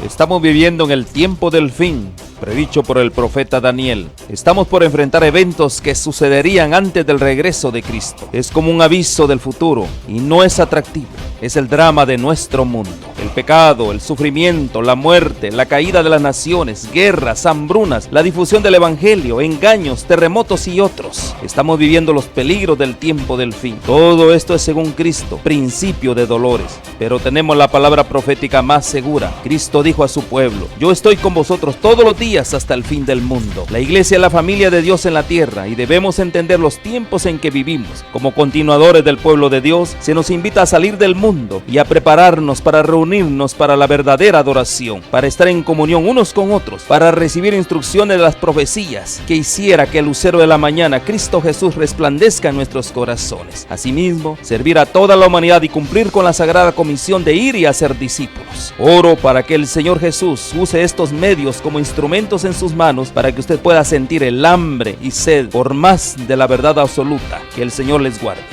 Estamos viviendo en el tiempo del fin, predicho por el profeta Daniel. Estamos por enfrentar eventos que sucederían antes del regreso de Cristo. Es como un aviso del futuro y no es atractivo. Es el drama de nuestro mundo. El pecado, el sufrimiento, la muerte, la caída de las naciones, guerras, hambrunas, la difusión del evangelio, engaños, terremotos y otros. Estamos viviendo los peligros del tiempo del fin. Todo esto es según Cristo, principio de dolores. Pero tenemos la palabra profética más segura. Cristo dijo a su pueblo: yo estoy con vosotros todos los días hasta el fin del mundo. La iglesia es la familia de Dios en la tierra y debemos entender los tiempos en que vivimos. Como continuadores del pueblo de Dios, se nos invita a salir del mundo y a prepararnos para reunirnos para la verdadera adoración, para estar en comunión unos con otros, para recibir instrucciones de las profecías que hiciera que el lucero de la mañana, Cristo Jesús, resplandezca en nuestros corazones. Asimismo, servir a toda la humanidad y cumplir con la sagrada comisión de ir y hacer discípulos. Oro para que el Señor Jesús use estos medios como instrumentos en sus manos para que usted pueda sentir el hambre y sed por más de la verdad absoluta. Que el Señor les guarde.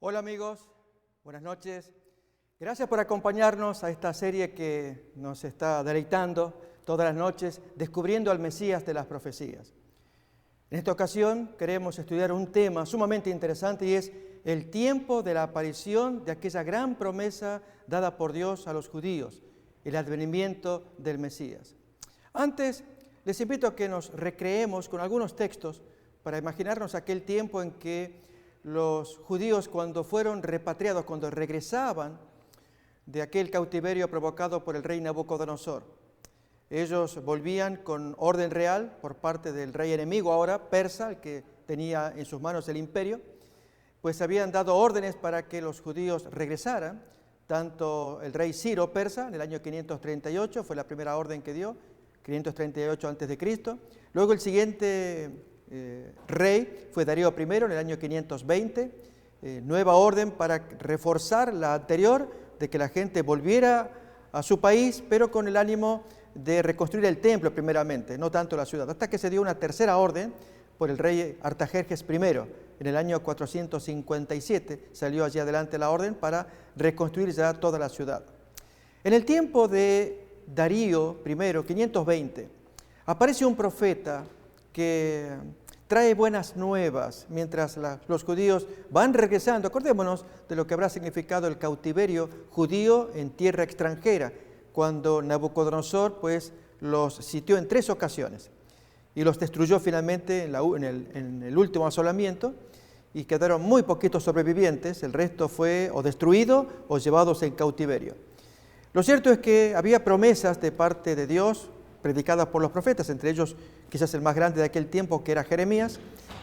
Hola amigos, buenas noches. Gracias por acompañarnos a esta serie que nos está deleitando todas las noches, descubriendo al Mesías de las profecías. En esta ocasión queremos estudiar un tema sumamente interesante y es el tiempo de la aparición de aquella gran promesa dada por Dios a los judíos, el advenimiento del Mesías. Antes, les invito a que nos recreemos con algunos textos para imaginarnos aquel tiempo en que los judíos, cuando fueron repatriados, cuando regresaban de aquel cautiverio provocado por el rey Nabucodonosor, ellos volvían con orden real por parte del rey enemigo, ahora persa, el que tenía en sus manos el imperio, pues habían dado órdenes para que los judíos regresaran. Tanto el rey Ciro persa en el año 538 fue la primera orden que dio, 538 a.C. Luego el siguiente rey fue Darío I en el año 520, nueva orden para reforzar la anterior, de que la gente volviera a su país, pero con el ánimo de reconstruir el templo primeramente, no tanto la ciudad, hasta que se dio una tercera orden por el rey Artajerjes I. En el año 457 salió allí adelante la orden para reconstruir ya toda la ciudad. En el tiempo de Darío I, 520, aparece un profeta que trae buenas nuevas mientras los judíos van regresando. Acordémonos de lo que habrá significado el cautiverio judío en tierra extranjera, cuando Nabucodonosor pues los sitió en 3 ocasiones y los destruyó finalmente en el último asolamiento, y quedaron muy poquitos sobrevivientes. El resto fue o destruido o llevados en cautiverio. Lo cierto es que había promesas de parte de Dios predicadas por los profetas, entre ellos quizás el más grande de aquel tiempo, que era Jeremías,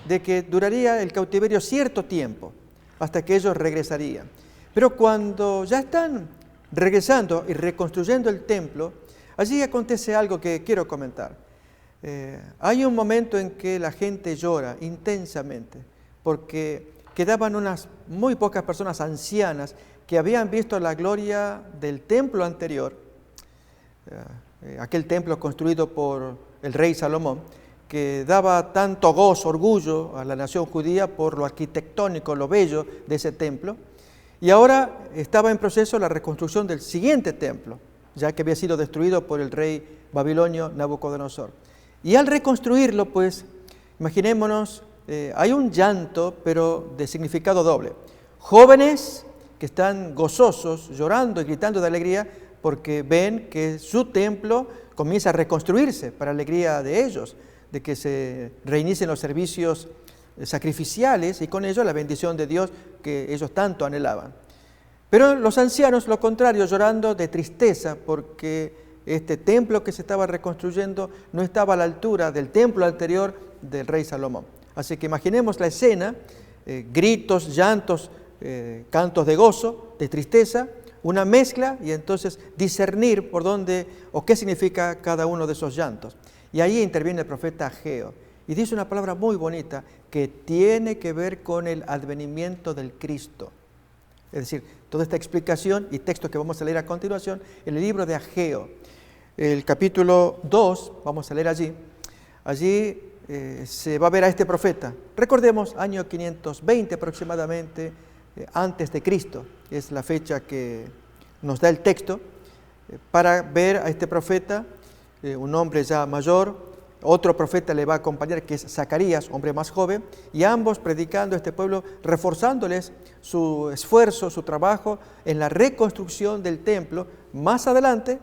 de que duraría el cautiverio cierto tiempo hasta que ellos regresarían. Pero cuando ya están regresando y reconstruyendo el templo, allí acontece algo que quiero comentar. Hay un momento en que la gente llora intensamente porque quedaban unas muy pocas personas ancianas que habían visto la gloria del templo anterior, aquel templo construido por el rey Salomón, que daba tanto gozo, orgullo a la nación judía por lo arquitectónico, lo bello de ese templo, y ahora estaba en proceso la reconstrucción del siguiente templo, ya que había sido destruido por el rey babilonio Nabucodonosor. Y al reconstruirlo, pues, imaginémonos, hay un llanto, pero de significado doble. Jóvenes que están gozosos, llorando y gritando de alegría, porque ven que su templo comienza a reconstruirse para alegría de ellos, de que se reinicien los servicios sacrificiales y con ello la bendición de Dios que ellos tanto anhelaban. Pero los ancianos, lo contrario, llorando de tristeza porque este templo que se estaba reconstruyendo no estaba a la altura del templo anterior del rey Salomón. Así que imaginemos la escena, gritos, llantos, cantos de gozo, de tristeza, una mezcla, y entonces discernir por dónde o qué significa cada uno de esos llantos. Y ahí interviene el profeta Ageo y dice una palabra muy bonita que tiene que ver con el advenimiento del Cristo. Es decir, toda esta explicación y textos que vamos a leer a continuación en el libro de Ageo, el capítulo 2, vamos a leer allí. Allí se va a ver a este profeta. Recordemos, año 520 aproximadamente, antes de Cristo, es la fecha que nos da el texto para ver a este profeta, un hombre ya mayor. Otro profeta le va a acompañar, que es Zacarías, hombre más joven, y ambos predicando a este pueblo, reforzándoles su esfuerzo, su trabajo en la reconstrucción del templo. Más adelante,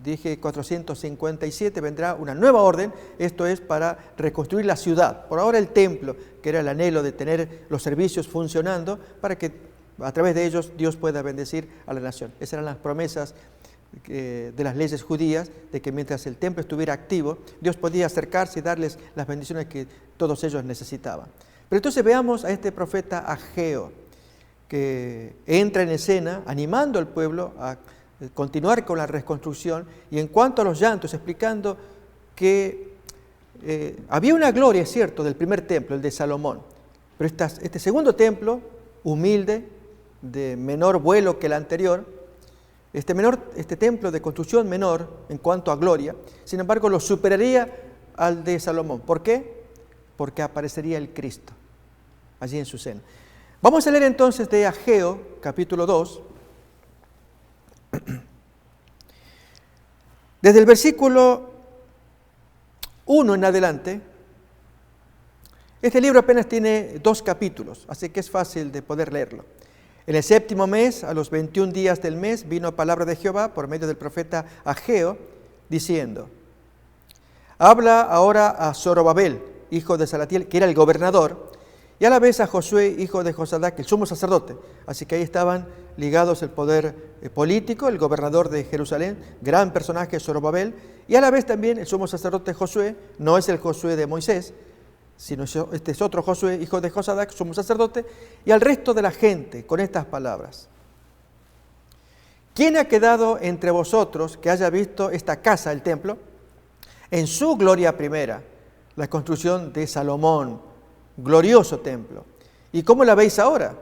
dije 457, vendrá una nueva orden, esto es para reconstruir la ciudad. Por ahora el templo, que era el anhelo de tener los servicios funcionando, para que a través de ellos Dios pueda bendecir a la nación. Esas eran las promesas de las leyes judías, de que mientras el templo estuviera activo, Dios podía acercarse y darles las bendiciones que todos ellos necesitaban. Pero entonces veamos a este profeta Ageo, que entra en escena animando al pueblo a continuar con la reconstrucción, y en cuanto a los llantos, explicando que había una gloria, es cierto, del primer templo, el de Salomón, pero este segundo templo, humilde, de menor vuelo que el anterior, este templo de construcción menor en cuanto a gloria, sin embargo lo superaría al de Salomón. ¿Por qué? Porque aparecería el Cristo allí en su seno. Vamos a leer entonces de Ageo, capítulo 2, desde el versículo 1 en adelante. Este libro apenas tiene 2 capítulos, así que es fácil de poder leerlo. En el 7º mes, a los 21 días del mes, vino palabra de Jehová por medio del profeta Ageo, diciendo: habla ahora a Zorobabel, hijo de Salatiel, que era el gobernador, y a la vez a Josué, hijo de Josadac, el sumo sacerdote. Así que ahí estaban ligados el poder político, el gobernador de Jerusalén, gran personaje Zorobabel, y a la vez también el sumo sacerdote Josué. No es el Josué de Moisés, sino este es otro Josué, hijo de Josadac, sumo sacerdote, y al resto de la gente con estas palabras: ¿quién ha quedado entre vosotros que haya visto esta casa, el templo, en su gloria primera, la construcción de Salomón, glorioso templo? ¿Y cómo la veis ahora?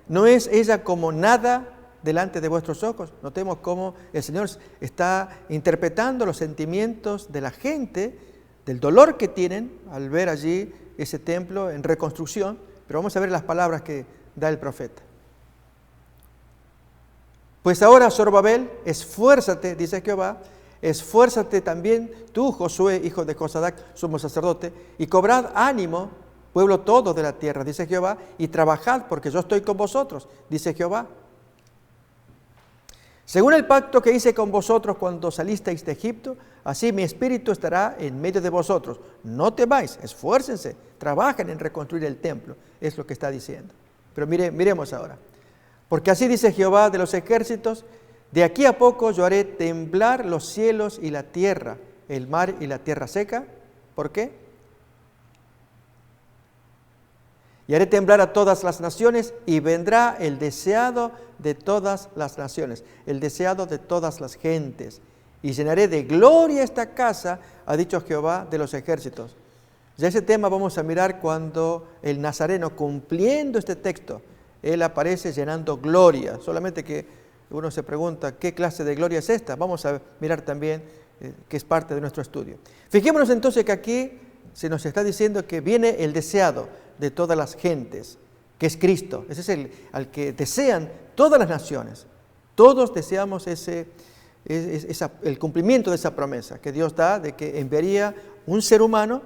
¿No es ella como nada delante de vuestros ojos? Notemos cómo el Señor está interpretando los sentimientos de la gente, del dolor que tienen al ver allí ese templo en reconstrucción. Pero vamos a ver las palabras que da el profeta. Pues ahora, Zorobabel, esfuérzate, dice Jehová, esfuérzate también tú, Josué, hijo de Josadac, sumo sacerdote, y cobrad ánimo, pueblo todo de la tierra, dice Jehová, y trabajad, porque yo estoy con vosotros, dice Jehová. Según el pacto que hice con vosotros cuando salisteis de Egipto, así mi espíritu estará en medio de vosotros. No temáis, esfuércense, trabajen en reconstruir el templo, es lo que está diciendo. Pero miremos ahora. Porque así dice Jehová de los ejércitos: de aquí a poco yo haré temblar los cielos y la tierra, el mar y la tierra seca. ¿Por qué? Y haré temblar a todas las naciones, y vendrá el deseado de todas las naciones, el deseado de todas las gentes. Y llenaré de gloria esta casa, ha dicho Jehová de los ejércitos. Ya ese tema vamos a mirar cuando el Nazareno, cumpliendo este texto, él aparece llenando gloria. Solamente que uno se pregunta, ¿qué clase de gloria es esta? Vamos a mirar también que es parte de nuestro estudio. Fijémonos entonces que aquí se nos está diciendo que viene el deseado de todas las gentes, que es Cristo. Ese es al que desean todas las naciones. Todos deseamos el cumplimiento de esa promesa que Dios da, de que enviaría un ser humano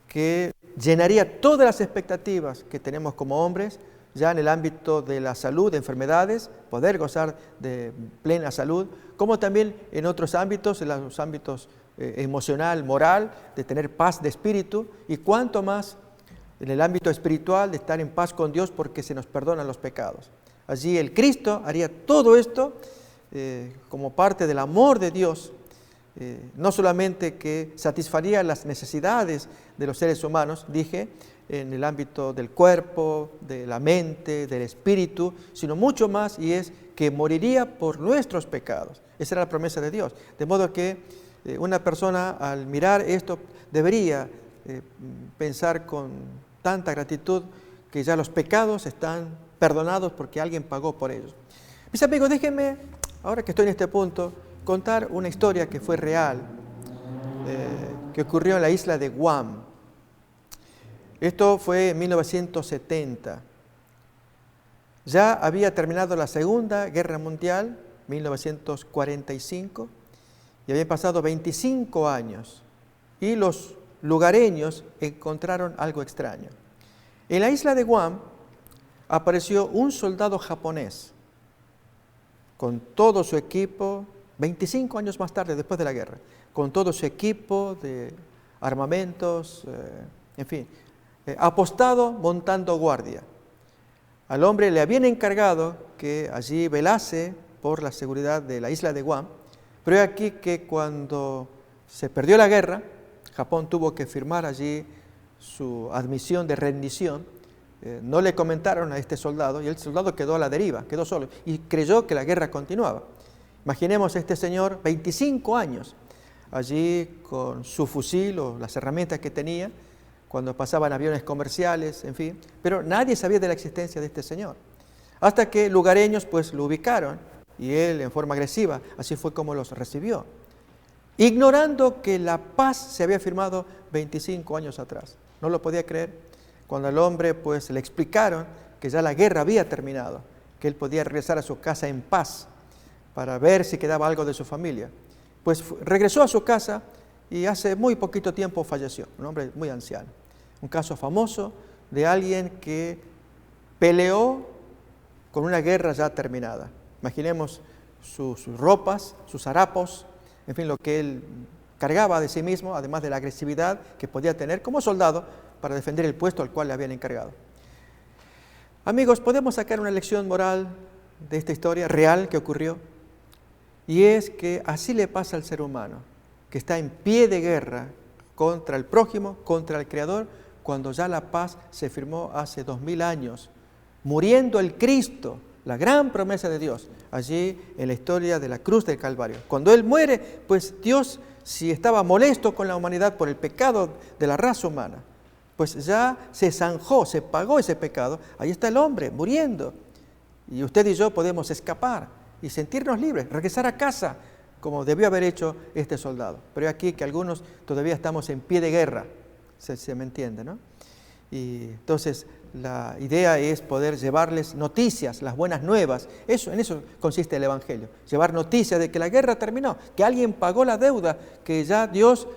que llenaría todas las expectativas que tenemos como hombres, ya en el ámbito de la salud, de enfermedades, poder gozar de plena salud, como también en otros ámbitos, en los ámbitos emocional, moral, de tener paz de espíritu, y cuanto más en el ámbito espiritual, de estar en paz con Dios porque se nos perdonan los pecados. Allí el Cristo haría todo esto como parte del amor de Dios, no solamente que satisfaría las necesidades de los seres humanos, dije, en el ámbito del cuerpo, de la mente, del espíritu, sino mucho más, y es que moriría por nuestros pecados. Esa era la promesa de Dios. De modo que una persona al mirar esto debería pensar con tanta gratitud que ya los pecados están perdonados porque alguien pagó por ellos. Mis amigos, déjenme, ahora que estoy en este punto, contar una historia que fue real, que ocurrió en la isla de Guam. Esto fue en 1970. Ya había terminado la Segunda Guerra Mundial, 1945, y habían pasado 25 años, y los lugareños encontraron algo extraño. En la isla de Guam apareció un soldado japonés con todo su equipo, 25 años más tarde, después de la guerra, con todo su equipo de armamentos, en fin, apostado montando guardia. Al hombre le habían encargado que allí velase por la seguridad de la isla de Guam, pero es aquí que cuando se perdió la guerra, Japón tuvo que firmar allí su admisión de rendición. No le comentaron a este soldado y el soldado quedó a la deriva, quedó solo y creyó que la guerra continuaba. Imaginemos a este señor, 25 años, allí con su fusil o las herramientas que tenía, cuando pasaban aviones comerciales, en fin, pero nadie sabía de la existencia de este señor. Hasta que lugareños pues lo ubicaron y él en forma agresiva, así fue como los recibió, ignorando que la paz se había firmado 25 años atrás. No lo podía creer. Cuando al hombre pues le explicaron que ya la guerra había terminado, que él podía regresar a su casa en paz para ver si quedaba algo de su familia, pues regresó a su casa y hace muy poquito tiempo falleció, un hombre muy anciano. Un caso famoso de alguien que peleó con una guerra ya terminada. Imaginemos sus ropas, sus harapos, en fin, lo que él cargaba de sí mismo, además de la agresividad que podía tener como soldado para defender el puesto al cual le habían encargado. Amigos, podemos sacar una lección moral de esta historia real que ocurrió, y es que así le pasa al ser humano, que está en pie de guerra contra el prójimo, contra el Creador, cuando ya la paz se firmó hace 2000 años, muriendo el Cristo, la gran promesa de Dios, allí en la historia de la cruz del Calvario. Cuando Él muere, pues Dios, si estaba molesto con la humanidad por el pecado de la raza humana, pues ya se zanjó, se pagó ese pecado. Ahí está el hombre muriendo. Y usted y yo podemos escapar y sentirnos libres, regresar a casa, como debió haber hecho este soldado. Pero aquí que algunos todavía estamos en pie de guerra, se me entiende, ¿no? Y entonces la idea es poder llevarles noticias, las buenas nuevas. En eso consiste el Evangelio, llevar noticias de que la guerra terminó, que alguien pagó la deuda, que ya Dios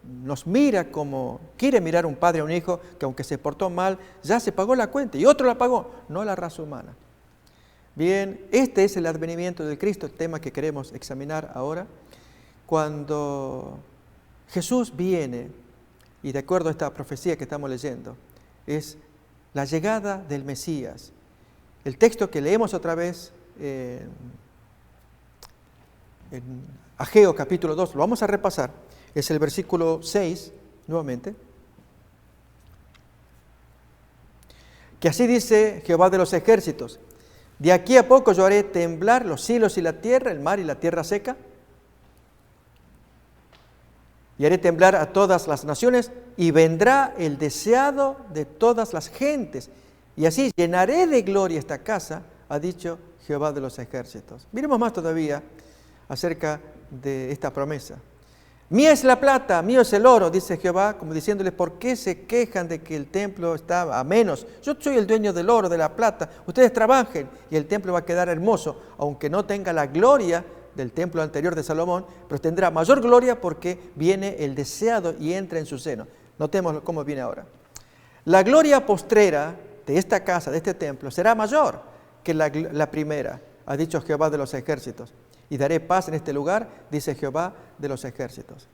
nos mira como quiere mirar un padre a un hijo, que aunque se portó mal, ya se pagó la cuenta y otro la pagó, no la raza humana. Bien, este es el advenimiento de Cristo, el tema que queremos examinar ahora. Cuando Jesús viene, y de acuerdo a esta profecía que estamos leyendo, es la llegada del Mesías. El texto que leemos otra vez en Ageo capítulo 2, lo vamos a repasar, es el versículo 6, nuevamente. Que así dice Jehová de los ejércitos: de aquí a poco yo haré temblar los cielos y la tierra, el mar y la tierra seca, y haré temblar a todas las naciones, y vendrá el deseado de todas las gentes, y así llenaré de gloria esta casa, ha dicho Jehová de los ejércitos. Miremos más todavía acerca de esta promesa. Mía es la plata, mío es el oro, dice Jehová, como diciéndoles: ¿por qué se quejan de que el templo está a menos? Yo soy el dueño del oro, de la plata, ustedes trabajen y el templo va a quedar hermoso, aunque no tenga la gloria del templo anterior de Salomón, pero tendrá mayor gloria porque viene el deseado y entra en su seno. Notemos cómo viene ahora. La gloria postrera de esta casa, de este templo, será mayor que la primera, ha dicho Jehová de los ejércitos. Y daré paz en este lugar, dice Jehová de los ejércitos.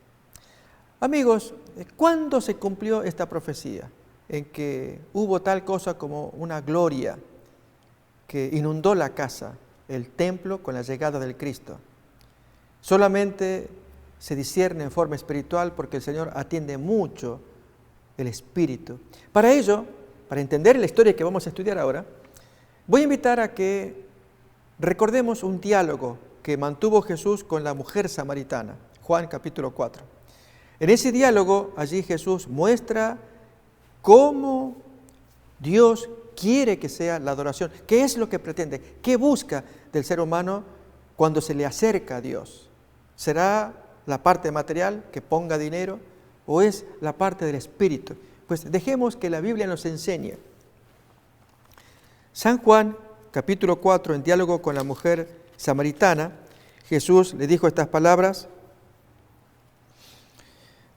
Amigos, ¿cuándo se cumplió esta profecía? En que hubo tal cosa como una gloria que inundó la casa, el templo, con la llegada del Cristo. Solamente se discierne en forma espiritual porque el Señor atiende mucho el espíritu. Para ello, para entender la historia que vamos a estudiar ahora, voy a invitar a que recordemos un diálogo que mantuvo Jesús con la mujer samaritana, Juan capítulo 4. En ese diálogo, allí Jesús muestra cómo Dios quiere que sea la adoración, qué es lo que pretende, qué busca del ser humano cuando se le acerca a Dios. ¿Será la parte material que ponga dinero o es la parte del espíritu? Pues dejemos que la Biblia nos enseñe. San Juan capítulo 4, en diálogo con la mujer samaritana, Jesús le dijo estas palabras.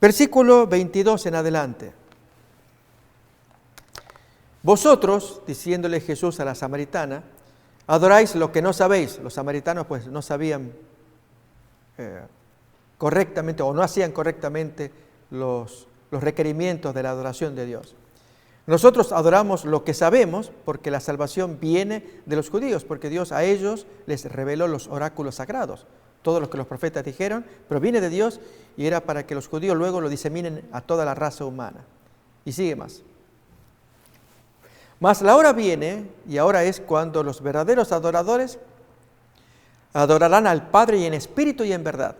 Versículo 22 en adelante. Vosotros, diciéndole Jesús a la samaritana, adoráis lo que no sabéis. Los samaritanos pues no sabían correctamente o no hacían correctamente los requerimientos de la adoración de Dios. Nosotros adoramos lo que sabemos porque la salvación viene de los judíos, porque Dios a ellos les reveló los oráculos sagrados. Todo lo que los profetas dijeron proviene de Dios y era para que los judíos luego lo diseminen a toda la raza humana. Y sigue más. Mas la hora viene, y ahora es cuando los verdaderos adoradores adorarán al Padre y en espíritu y en verdad,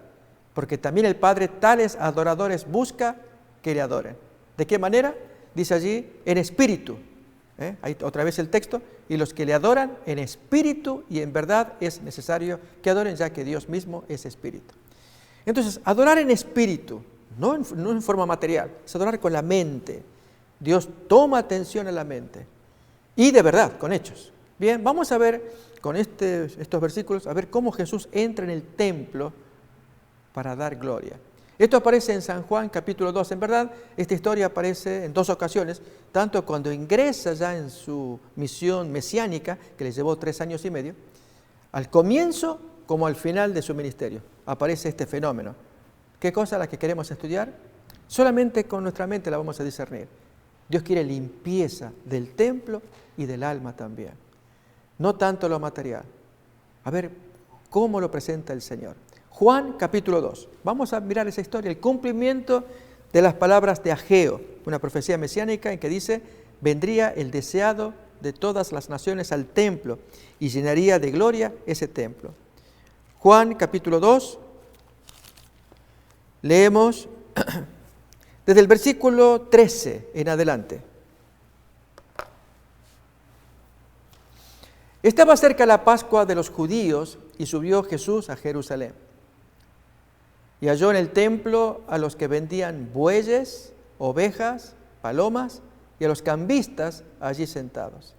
porque también el Padre tales adoradores busca que le adoren. ¿De qué manera? Dice allí, en espíritu. Ahí otra vez el texto. Y los que le adoran en espíritu y en verdad es necesario que adoren, ya que Dios mismo es espíritu. Entonces, adorar en espíritu, no en forma material, es adorar con la mente. Dios toma atención a la mente. Y de verdad, con hechos. Bien, vamos a ver con estos versículos, a ver cómo Jesús entra en el templo para dar gloria. Esto aparece en San Juan capítulo 2. En verdad, esta historia aparece en 2 ocasiones, tanto cuando ingresa ya en su misión mesiánica, que le llevó 3 años y medio, al comienzo como al final de su ministerio. Aparece este fenómeno. ¿Qué cosa la que queremos estudiar? Solamente con nuestra mente la vamos a discernir. Dios quiere limpieza del templo y del alma también. No tanto lo material. A ver, ¿cómo lo presenta el Señor? Juan capítulo 2. Vamos a mirar esa historia, el cumplimiento de las palabras de Ageo, una profecía mesiánica en que dice, vendría el deseado de todas las naciones al templo y llenaría de gloria ese templo. Juan capítulo 2, leemos desde el versículo 13 en adelante. Estaba cerca la Pascua de los judíos y subió Jesús a Jerusalén. Y halló en el templo a los que vendían bueyes, ovejas, palomas y a los cambistas allí sentados.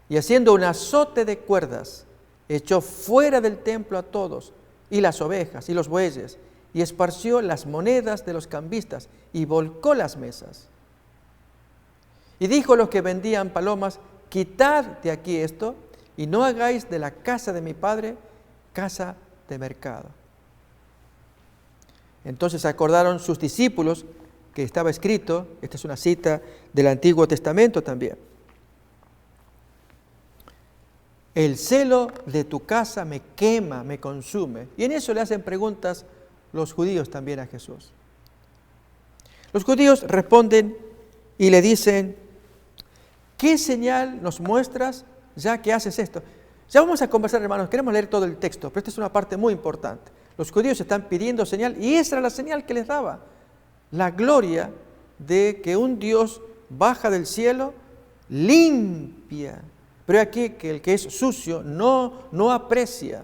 Y haciendo un azote de cuerdas, echó fuera del templo a todos, y las ovejas y los bueyes, y esparció las monedas de los cambistas, y volcó las mesas. Y dijo a los que vendían palomas, quitad de aquí esto, y no hagáis de la casa de mi padre casa de mercado. Entonces acordaron sus discípulos que estaba escrito, esta es una cita del Antiguo Testamento también, el celo de tu casa me quema, me consume. Y en eso le hacen preguntas los judíos también a Jesús. Los judíos responden y le dicen, ¿qué señal nos muestras ya que haces esto? Ya vamos a conversar, hermanos, queremos leer todo el texto, pero esta es una parte muy importante. Los judíos están pidiendo señal y esa era la señal que les daba. La gloria de que un Dios baja del cielo, limpia. Pero aquí que el que es sucio no aprecia,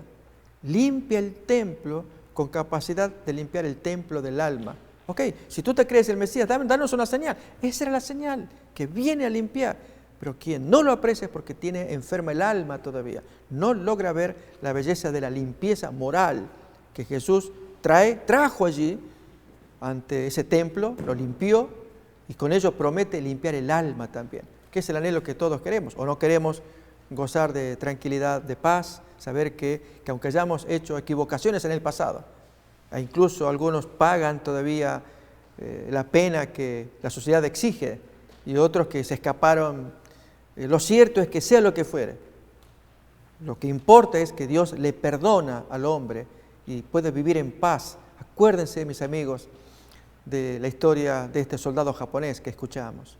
limpia el templo con capacidad de limpiar el templo del alma. Ok, si tú te crees el Mesías, danos una señal. Esa era la señal que viene a limpiar. Pero quien no lo aprecia es porque tiene enferma el alma todavía. No logra ver la belleza de la limpieza moral que Jesús trajo allí ante ese templo, lo limpió y con ello promete limpiar el alma también, que es el anhelo que todos queremos, o no queremos gozar de tranquilidad, de paz, saber que aunque hayamos hecho equivocaciones en el pasado, e incluso algunos pagan todavía la pena que la sociedad exige y otros que se escaparon, lo cierto es que sea lo que fuere, lo que importa es que Dios le perdona al hombre y puede vivir en paz. Acuérdense, mis amigos, de la historia de este soldado japonés que escuchamos.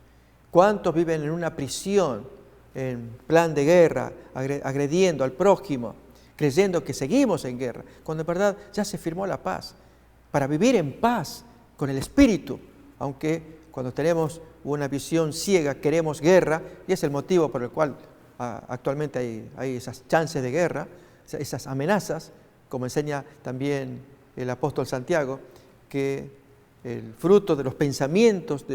¿Cuántos viven en una prisión, en plan de guerra, agrediendo al prójimo, creyendo que seguimos en guerra, cuando en verdad ya se firmó la paz? Para vivir en paz con el Espíritu, aunque cuando tenemos una visión ciega queremos guerra, y es el motivo por el cual actualmente hay esas chances de guerra, esas amenazas, como enseña también el apóstol Santiago, que el fruto de los pensamientos,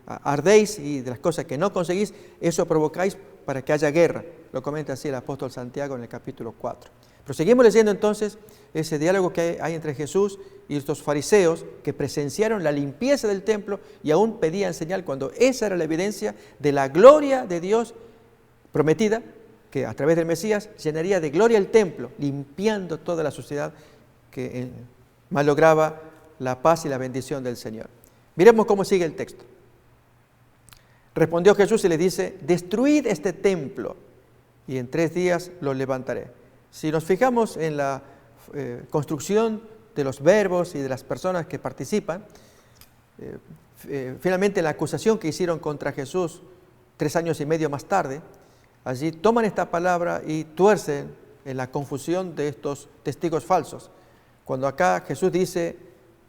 ardéis y de las cosas que no conseguís, eso provocáis para que haya guerra. Lo comenta así el apóstol Santiago en el capítulo 4. Pero seguimos leyendo entonces ese diálogo que hay entre Jesús y estos fariseos que presenciaron la limpieza del templo y aún pedían señal cuando esa era la evidencia de la gloria de Dios prometida, que a través del Mesías llenaría de gloria el templo, limpiando toda la suciedad que malograba la paz y la bendición del Señor. Miremos cómo sigue el texto. Respondió Jesús y le dice: destruid este templo y en 3 días lo levantaré. Si nos fijamos en la construcción de los verbos y de las personas que participan, finalmente la acusación que hicieron contra Jesús 3 años y medio más tarde, allí toman esta palabra y tuercen en la confusión de estos testigos falsos. Cuando acá Jesús dice: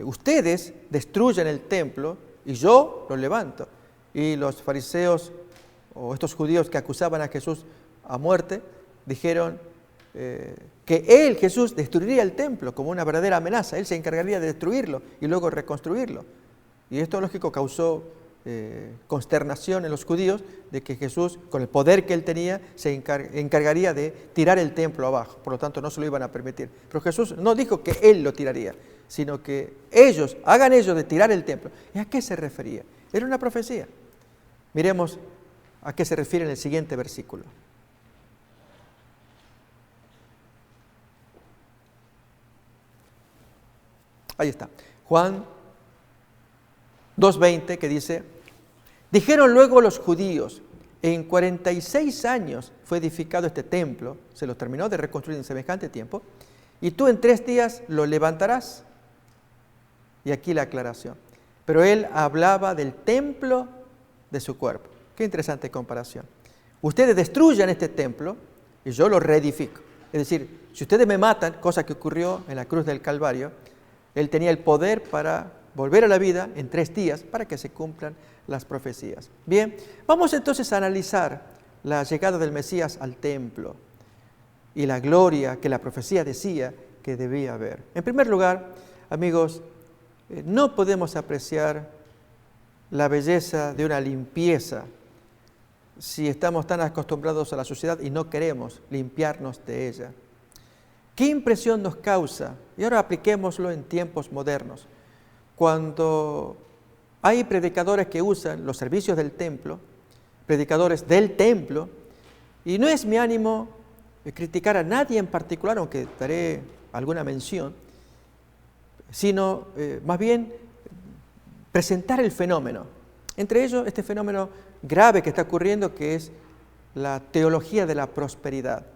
ustedes destruyen el templo y yo lo levanto. Y los fariseos o estos judíos que acusaban a Jesús a muerte dijeron que él, Jesús, destruiría el templo como una verdadera amenaza. Él se encargaría de destruirlo y luego reconstruirlo. Y esto, lógico, causó consternación en los judíos de que Jesús, con el poder que él tenía, se encargaría de tirar el templo abajo. Por lo tanto, no se lo iban a permitir. Pero Jesús no dijo que él lo tiraría, sino que hagan ellos de tirar el templo. ¿Y a qué se refería? Era una profecía. Miremos a qué se refiere en el siguiente versículo. Ahí está. Juan 2:20, que dice: dijeron luego los judíos: en 46 años fue edificado este templo, se lo terminó de reconstruir en semejante tiempo, y tú en 3 días lo levantarás. Y aquí la aclaración. Pero él hablaba del templo de su cuerpo. Qué interesante comparación. Ustedes destruyan este templo y yo lo reedifico. Es decir, si ustedes me matan, cosa que ocurrió en la cruz del Calvario, él tenía el poder para volver a la vida en 3 días para que se cumplan las profecías. Bien, vamos entonces a analizar la llegada del Mesías al templo y la gloria que la profecía decía que debía haber. En primer lugar, amigos, no podemos apreciar la belleza de una limpieza si estamos tan acostumbrados a la suciedad y no queremos limpiarnos de ella. ¿Qué impresión nos causa? Y ahora apliquémoslo en tiempos modernos. Cuando hay predicadores que usan los servicios del templo, predicadores del templo, y no es mi ánimo criticar a nadie en particular, aunque daré alguna mención, sino más bien presentar el fenómeno. Entre ellos, este fenómeno grave que está ocurriendo, que es la teología de la prosperidad.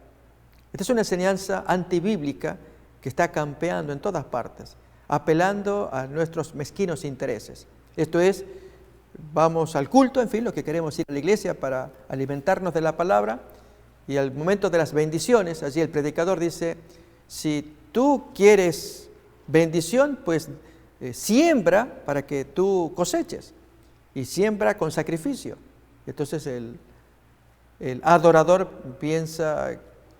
Esta es una enseñanza antibíblica que está campeando en todas partes, apelando a nuestros mezquinos intereses. Esto es, vamos al culto, en fin, lo que queremos ir a la iglesia para alimentarnos de la palabra, y al momento de las bendiciones, allí el predicador dice: si tú quieres bendición, pues siembra para que tú coseches, y siembra con sacrificio. Entonces el adorador piensa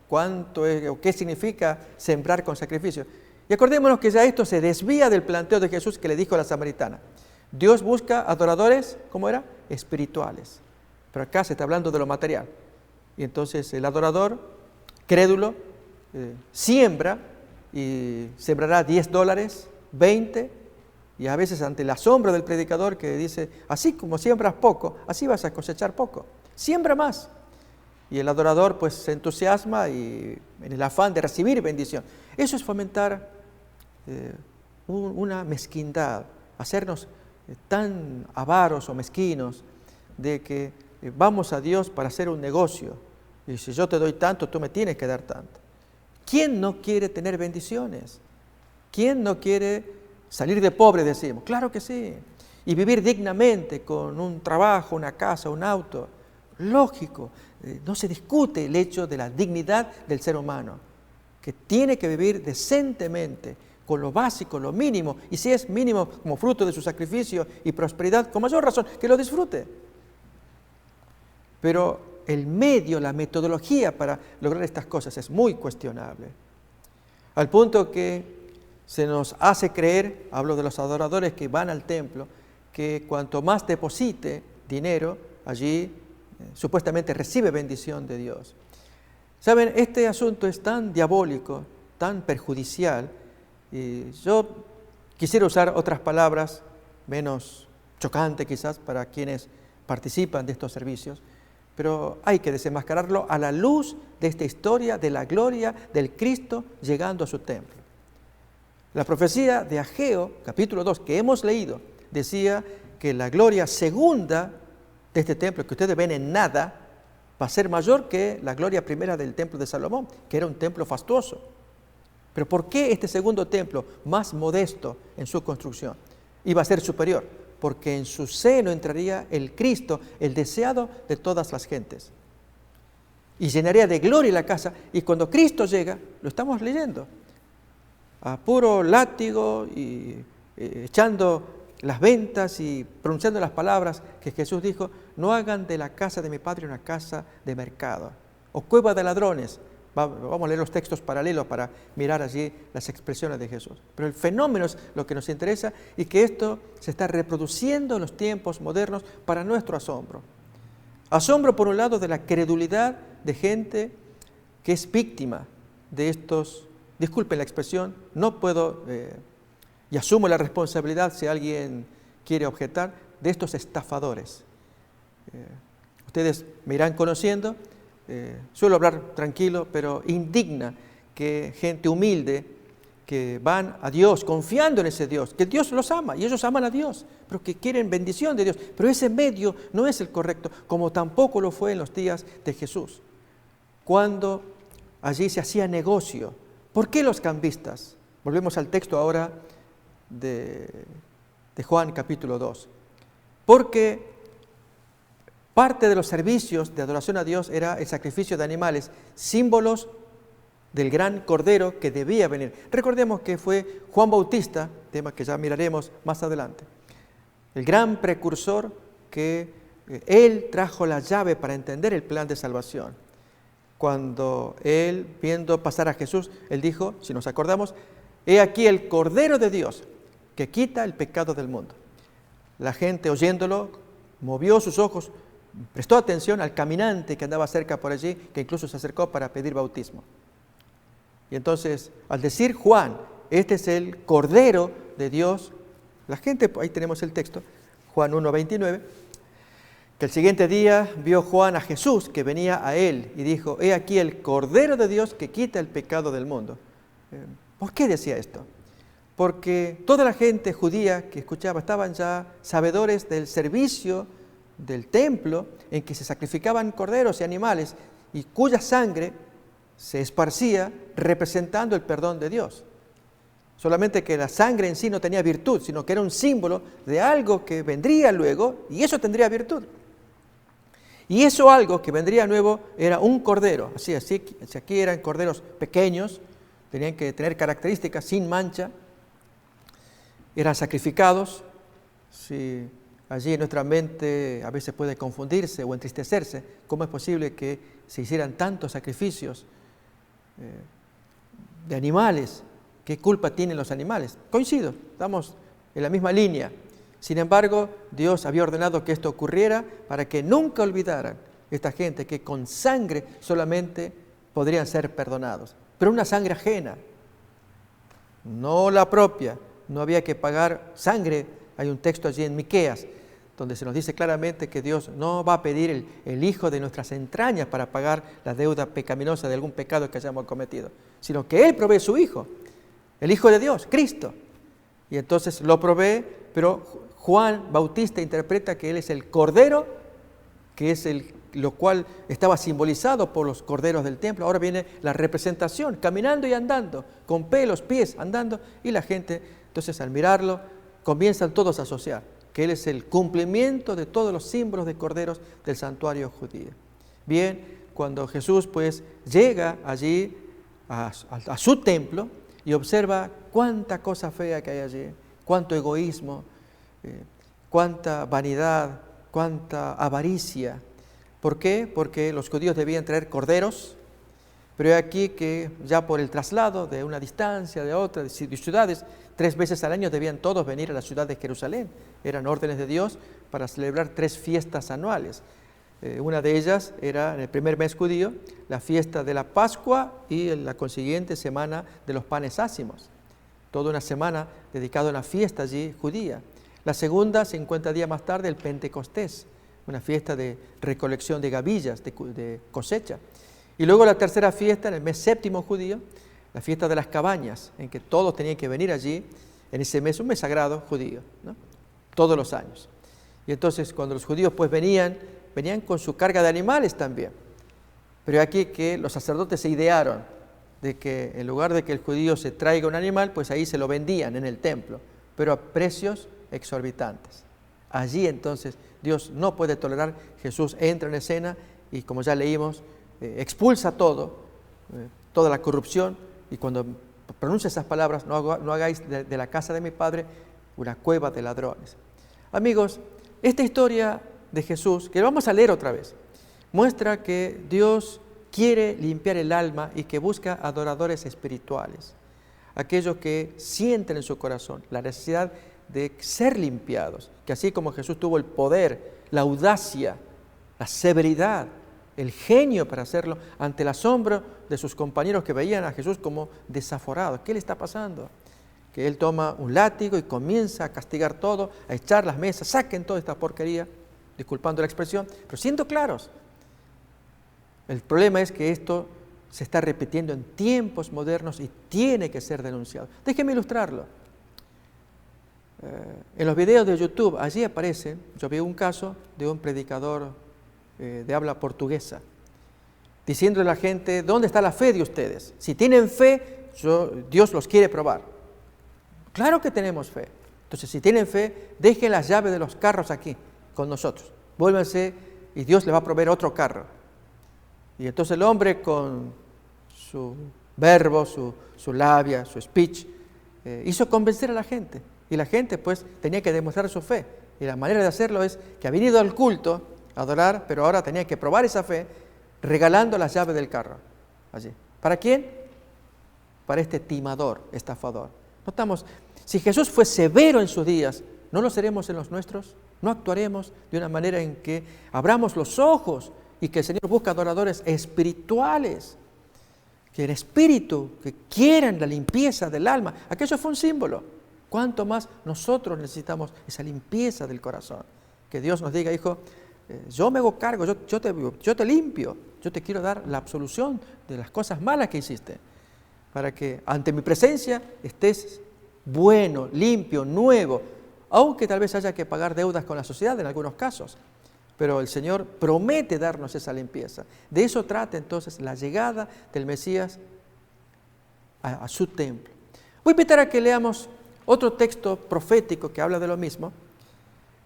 cuánto es o qué significa sembrar con sacrificio. Y acordémonos que ya esto se desvía del planteo de Jesús que le dijo a la samaritana. Dios busca adoradores, ¿cómo era? Espirituales. Pero acá se está hablando de lo material. Y entonces el adorador, crédulo, siembra y sembrará $10, 20, y a veces ante el asombro del predicador que dice: así como siembras poco, así vas a cosechar poco. Siembra más. Y el adorador pues se entusiasma y en el afán de recibir bendición. Eso es fomentar una mezquindad, hacernos tan avaros o mezquinos de que vamos a Dios para hacer un negocio. Y si yo te doy tanto, tú me tienes que dar tanto. ¿Quién no quiere tener bendiciones? ¿Quién no quiere salir de pobre, decimos? Claro que sí. Y vivir dignamente con un trabajo, una casa, un auto. Lógico. No se discute el hecho de la dignidad del ser humano, que tiene que vivir decentemente, con lo básico, lo mínimo, y si es mínimo como fruto de su sacrificio y prosperidad, con mayor razón, que lo disfrute. Pero el medio, la metodología para lograr estas cosas es muy cuestionable, al punto que se nos hace creer, hablo de los adoradores que van al templo, que cuanto más deposite dinero, allí supuestamente recibe bendición de Dios. Saben, este asunto es tan diabólico, tan perjudicial, y yo quisiera usar otras palabras menos chocantes quizás para quienes participan de estos servicios, pero hay que desenmascararlo a la luz de esta historia de la gloria del Cristo llegando a su templo. La profecía de Ageo, capítulo 2, que hemos leído, decía que la gloria segunda de este templo, que ustedes ven en nada, va a ser mayor que la gloria primera del templo de Salomón, que era un templo fastuoso. Pero ¿por qué este segundo templo, más modesto en su construcción, iba a ser superior? Porque en su seno entraría el Cristo, el deseado de todas las gentes. Y llenaría de gloria la casa, y cuando Cristo llega, lo estamos leyendo, a puro látigo y echando las ventas y pronunciando las palabras que Jesús dijo: no hagan de la casa de mi Padre una casa de mercado o cueva de ladrones. Vamos a leer los textos paralelos para mirar allí las expresiones de Jesús. Pero el fenómeno es lo que nos interesa, y que esto se está reproduciendo en los tiempos modernos para nuestro asombro. Asombro, por un lado, de la credulidad de gente que es víctima de estos, disculpen la expresión, no puedo, y asumo la responsabilidad si alguien quiere objetar, de estos estafadores. Ustedes me irán conociendo. Suelo hablar tranquilo, pero indigna que gente humilde que van a Dios confiando en ese Dios, que Dios los ama y ellos aman a Dios, pero que quieren bendición de Dios, pero ese medio no es el correcto, como tampoco lo fue en los días de Jesús, cuando allí se hacía negocio. ¿Por qué los cambistas? Volvemos al texto ahora de Juan capítulo 2. Porque parte de los servicios de adoración a Dios era el sacrificio de animales, símbolos del gran Cordero que debía venir. Recordemos que fue Juan Bautista, tema que ya miraremos más adelante, el gran precursor que él trajo la llave para entender el plan de salvación. Cuando él, viendo pasar a Jesús, él dijo, si nos acordamos: he aquí el Cordero de Dios que quita el pecado del mundo. La gente, oyéndolo, movió sus ojos, prestó atención al caminante que andaba cerca por allí, que incluso se acercó para pedir bautismo. Y entonces, al decir Juan, este es el Cordero de Dios, la gente, ahí tenemos el texto, Juan 1:29, que el siguiente día vio Juan a Jesús que venía a él y dijo: he aquí el Cordero de Dios que quita el pecado del mundo. ¿Por qué decía esto? Porque toda la gente judía que escuchaba estaban ya sabedores del servicio del templo en que se sacrificaban corderos y animales y cuya sangre se esparcía representando el perdón de Dios. Solamente que la sangre en sí no tenía virtud, sino que era un símbolo de algo que vendría luego, y eso tendría virtud. Y eso algo que vendría nuevo era un cordero. Así aquí eran corderos pequeños, tenían que tener características sin mancha, eran sacrificados. Si allí en nuestra mente a veces puede confundirse o entristecerse, ¿cómo es posible que se hicieran tantos sacrificios de animales? ¿Qué culpa tienen los animales? Coincido, estamos en la misma línea. Sin embargo, Dios había ordenado que esto ocurriera para que nunca olvidaran esta gente que con sangre solamente podrían ser perdonados. Pero una sangre ajena, no la propia. No había que pagar sangre. Hay un texto allí en Miqueas donde se nos dice claramente que Dios no va a pedir el hijo de nuestras entrañas para pagar la deuda pecaminosa de algún pecado que hayamos cometido, sino que Él provee su Hijo, el Hijo de Dios, Cristo. Y entonces lo provee, pero Juan Bautista interpreta que Él es el Cordero, que es lo cual estaba simbolizado por los corderos del templo. Ahora viene la representación, caminando y andando, con pelos, pies, andando, y la gente, entonces al mirarlo, comienzan todos a asociar que Él es el cumplimiento de todos los símbolos de corderos del santuario judío. Bien, cuando Jesús pues llega allí a su templo y observa cuánta cosa fea que hay allí, cuánto egoísmo, cuánta vanidad, cuánta avaricia. ¿Por qué? Porque los judíos debían traer corderos, pero he aquí que ya por el traslado de una distancia, de otra, de ciudades, 3 veces al año debían todos venir a la ciudad de Jerusalén. Eran órdenes de Dios para celebrar 3 fiestas anuales. Una de ellas era en el primer mes judío, la fiesta de la Pascua y la consiguiente semana de los panes ácimos. Toda una semana dedicada a una fiesta allí judía. La segunda, 50 días más tarde, el Pentecostés, una fiesta de recolección de gavillas, de cosecha. Y luego la tercera fiesta, en el mes séptimo judío, la fiesta de las cabañas, en que todos tenían que venir allí, en ese mes, un mes sagrado judío, ¿no? Todos los años. Y entonces cuando los judíos pues venían con su carga de animales también. Pero aquí que los sacerdotes se idearon de que en lugar de que el judío se traiga un animal, pues ahí se lo vendían en el templo, pero a precios exorbitantes. Allí entonces Dios no puede tolerar, Jesús entra en escena y como ya leímos, expulsa todo, toda la corrupción, y cuando pronuncia esas palabras, no hagáis de la casa de mi Padre una cueva de ladrones. Amigos, esta historia de Jesús, que vamos a leer otra vez, muestra que Dios quiere limpiar el alma y que busca adoradores espirituales, aquellos que sienten en su corazón la necesidad de ser limpiados, que así como Jesús tuvo el poder, la audacia, la severidad, el genio para hacerlo ante el asombro de sus compañeros que veían a Jesús como desaforado. ¿Qué le está pasando? Que él toma un látigo y comienza a castigar todo, a echar las mesas, saquen toda esta porquería, disculpando la expresión, pero siendo claros. El problema es que esto se está repitiendo en tiempos modernos y tiene que ser denunciado. Déjenme ilustrarlo. En los videos de YouTube, allí aparece, yo vi un caso de un predicador de habla portuguesa, diciendo a la gente, ¿dónde está la fe de ustedes? Si tienen fe, Dios los quiere probar. Claro que tenemos fe. Entonces, si tienen fe, dejen las llaves de los carros aquí con nosotros. Vuélvanse y Dios les va a proveer otro carro. Y entonces el hombre con su verbo, su labia, su speech, hizo convencer a la gente. Y la gente pues tenía que demostrar su fe. Y la manera de hacerlo es que ha venido al culto a adorar, pero ahora tenía que probar esa fe regalando las llaves del carro allí. ¿Para quién? Para este timador, estafador. Notamos, si Jesús fue severo en sus días, ¿no lo seremos en los nuestros? ¿No actuaremos de una manera en que abramos los ojos y que el Señor busca adoradores espirituales, que en espíritu, que quieran la limpieza del alma? Aquello fue un símbolo. ¿Cuánto más nosotros necesitamos esa limpieza del corazón? Que Dios nos diga, hijo, yo me hago cargo, yo te limpio, yo te quiero dar la absolución de las cosas malas que hiciste, para que ante mi presencia estés bueno, limpio, nuevo, aunque tal vez haya que pagar deudas con la sociedad en algunos casos. Pero el Señor promete darnos esa limpieza. De eso trata entonces la llegada del Mesías a su templo. Voy a invitar a que leamos otro texto profético que habla de lo mismo,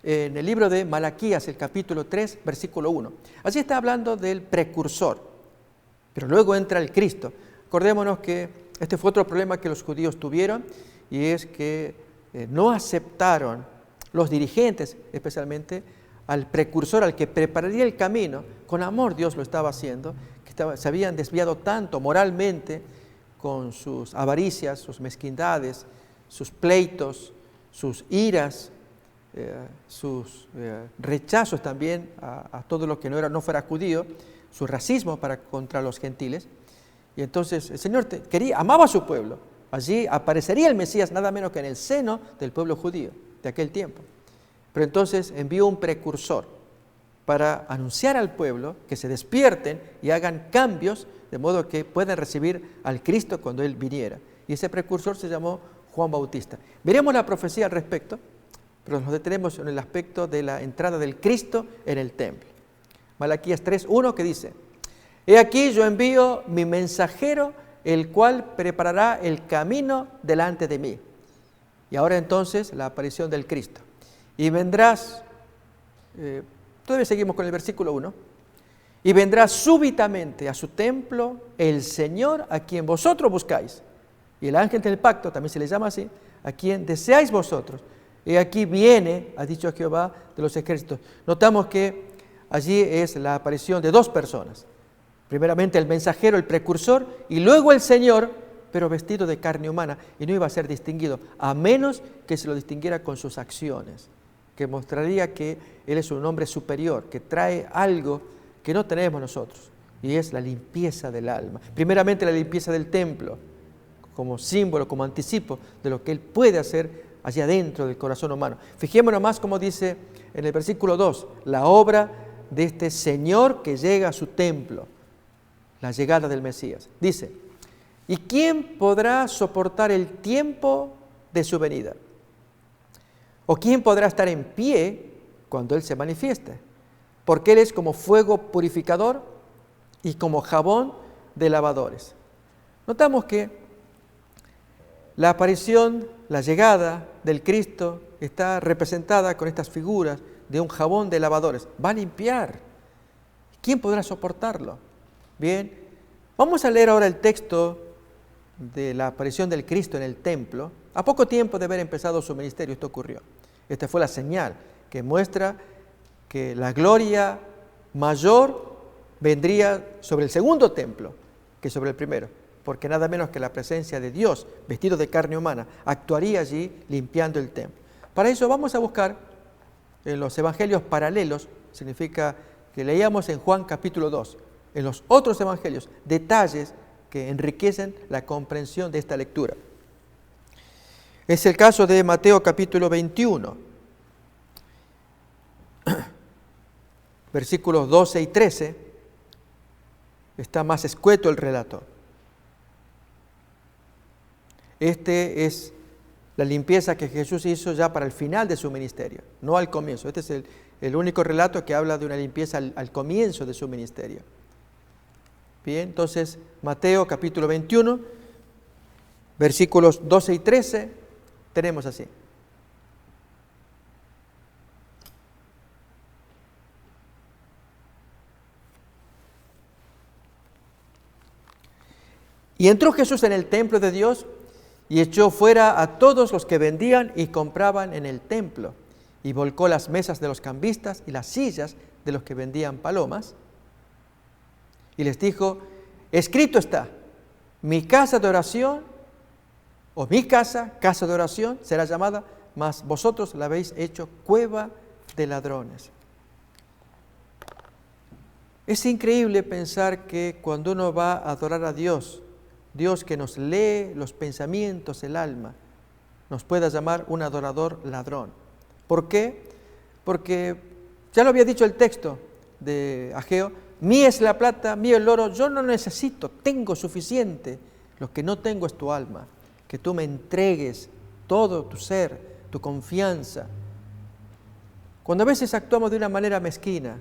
en el libro de Malaquías, el capítulo 3, versículo 1. Allí está hablando del precursor, pero luego entra el Cristo. Acordémonos que este fue otro problema que los judíos tuvieron, y es que no aceptaron los dirigentes, especialmente al precursor, al que prepararía el camino. Con amor Dios lo estaba haciendo, se habían desviado tanto moralmente con sus avaricias, sus mezquindades, sus pleitos, sus iras, sus rechazos también a todo lo que no fuera judío, su racismo contra los gentiles. Y entonces el Señor amaba a su pueblo. Allí aparecería el Mesías nada menos que en el seno del pueblo judío de aquel tiempo. Pero entonces envió un precursor para anunciar al pueblo que se despierten y hagan cambios de modo que puedan recibir al Cristo cuando Él viniera. Y ese precursor se llamó Juan Bautista. Veremos la profecía al respecto, pero nos detenemos en el aspecto de la entrada del Cristo en el templo. Malaquías 3:1 que dice, he aquí yo envío mi mensajero, el cual preparará el camino delante de mí. Y ahora entonces la aparición del Cristo. Y vendrás, todavía seguimos con el versículo 1, y vendrá súbitamente a su templo el Señor a quien vosotros buscáis. Y el ángel del pacto, también se le llama así, a quien deseáis vosotros. Y aquí viene, ha dicho Jehová de los ejércitos. Notamos que allí es la aparición de dos personas. Primeramente el mensajero, el precursor, y luego el Señor, pero vestido de carne humana, y no iba a ser distinguido, a menos que se lo distinguiera con sus acciones, que mostraría que Él es un hombre superior, que trae algo que no tenemos nosotros, y es la limpieza del alma. Primeramente la limpieza del templo, como símbolo, como anticipo de lo que Él puede hacer allá adentro del corazón humano. Fijémonos más como dice en el versículo 2, la obra de este Señor que llega a su templo, la llegada del Mesías. Dice, ¿y quién podrá soportar el tiempo de su venida? ¿O quién podrá estar en pie cuando Él se manifieste? Porque Él es como fuego purificador y como jabón de lavadores. Notamos que la aparición, la llegada del Cristo está representada con estas figuras de un jabón de lavadores. Va a limpiar. ¿Quién podrá soportarlo? Bien, vamos a leer ahora el texto de la aparición del Cristo en el templo. A poco tiempo de haber empezado su ministerio esto ocurrió. Esta fue la señal que muestra que la gloria mayor vendría sobre el segundo templo que sobre el primero, porque nada menos que la presencia de Dios, vestido de carne humana, actuaría allí limpiando el templo. Para eso vamos a buscar en los evangelios paralelos, significa que leíamos en Juan capítulo 2, en los otros evangelios, detalles que enriquecen la comprensión de esta lectura. Es el caso de Mateo capítulo 21, versículos 12 y 13, está más escueto el relato. Este es la limpieza que Jesús hizo ya para el final de su ministerio, no al comienzo. Este es el único relato que habla de una limpieza al comienzo de su ministerio. Bien, entonces Mateo capítulo 21, versículos 12 y 13, tenemos así. Y entró Jesús en el templo de Dios y echó fuera a todos los que vendían y compraban en el templo, y volcó las mesas de los cambistas y las sillas de los que vendían palomas, y les dijo, escrito está, mi casa de oración, o mi casa, casa de oración, será llamada, mas vosotros la habéis hecho cueva de ladrones. Es increíble pensar que cuando uno va a adorar a Dios, Dios que nos lee los pensamientos, el alma, nos pueda llamar un adorador ladrón. ¿Por qué? Porque ya lo había dicho el texto de Ageo, mía es la plata, mío el oro, yo no necesito, tengo suficiente. Lo que no tengo es tu alma, que tú me entregues todo tu ser, tu confianza. Cuando a veces actuamos de una manera mezquina,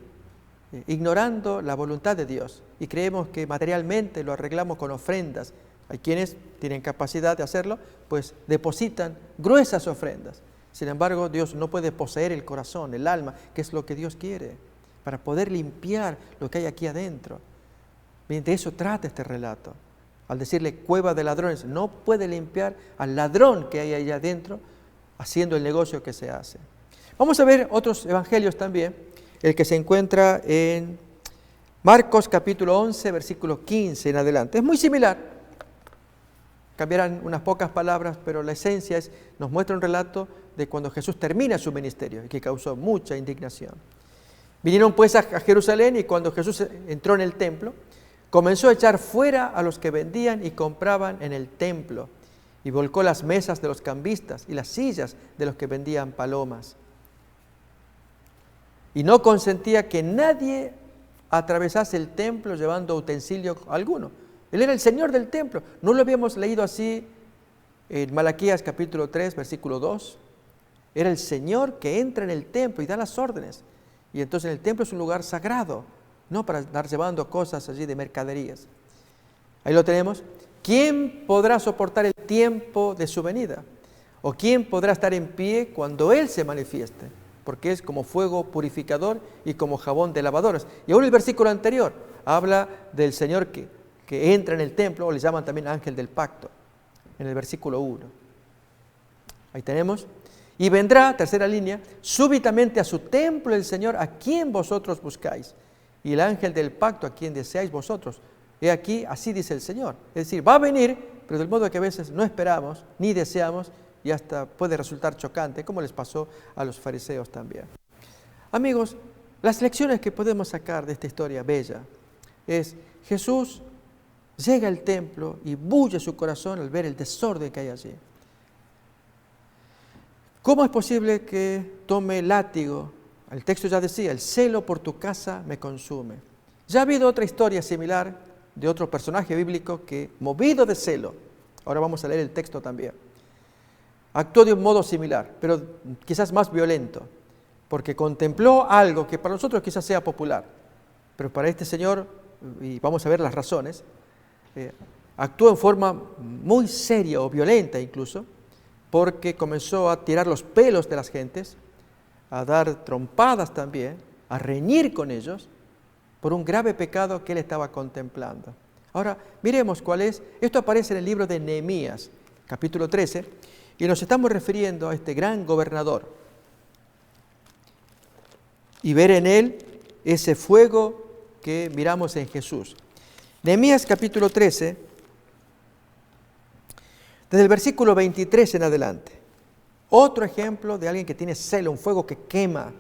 ignorando la voluntad de Dios y creemos que materialmente lo arreglamos con ofrendas. Hay quienes tienen capacidad de hacerlo, pues depositan gruesas ofrendas. Sin embargo, Dios no puede poseer el corazón, el alma, que es lo que Dios quiere, para poder limpiar lo que hay aquí adentro. Bien, de eso trata este relato. Al decirle cueva de ladrones, no puede limpiar al ladrón que hay allá adentro haciendo el negocio que se hace. Vamos a ver otros evangelios también. El que se encuentra en Marcos capítulo 11, versículo 15 en adelante. Es muy similar. Cambiarán unas pocas palabras, pero la esencia nos muestra un relato de cuando Jesús termina su ministerio y que causó mucha indignación. Vinieron pues a Jerusalén y cuando Jesús entró en el templo, comenzó a echar fuera a los que vendían y compraban en el templo y volcó las mesas de los cambistas y las sillas de los que vendían palomas. Y no consentía que nadie atravesase el templo llevando utensilio alguno. Él era el Señor del templo. ¿No lo habíamos leído así en Malaquías capítulo 3, versículo 2? Era el Señor que entra en el templo y da las órdenes. Y entonces el templo es un lugar sagrado, no para andar llevando cosas allí de mercaderías. Ahí lo tenemos. ¿Quién podrá soportar el tiempo de su venida? ¿O quién podrá estar en pie cuando Él se manifieste? Porque es como fuego purificador y como jabón de lavadores. Y aún el versículo anterior habla del Señor que entra en el templo, o le llaman también ángel del pacto, en el versículo 1. Ahí tenemos. Y vendrá, tercera línea, súbitamente a su templo el Señor a quien vosotros buscáis, y el ángel del pacto a quien deseáis vosotros. He aquí, así dice el Señor. Es decir, va a venir, pero del modo que a veces no esperamos ni deseamos, y hasta puede resultar chocante, como les pasó a los fariseos también. Amigos, las lecciones que podemos sacar de esta historia bella es: Jesús llega al templo y bulle su corazón al ver el desorden que hay allí. ¿Cómo es posible que tome látigo? El texto ya decía: el celo por tu casa me consume. Ya ha habido otra historia similar de otro personaje bíblico que, movido de celo, ahora vamos a leer el texto también, actuó de un modo similar, pero quizás más violento, porque contempló algo que para nosotros quizás sea popular, pero para este señor, y vamos a ver las razones, actuó en forma muy seria o violenta incluso, porque comenzó a tirar los pelos de las gentes, a dar trompadas también, a reñir con ellos, por un grave pecado que él estaba contemplando. Ahora, miremos cuál es. Esto aparece en el libro de Nehemías, capítulo 13, y nos estamos refiriendo a este gran gobernador. Y ver en él ese fuego que miramos en Jesús. Nehemías capítulo 13, desde el versículo 23 en adelante. Otro ejemplo de alguien que tiene celo, un fuego que quema.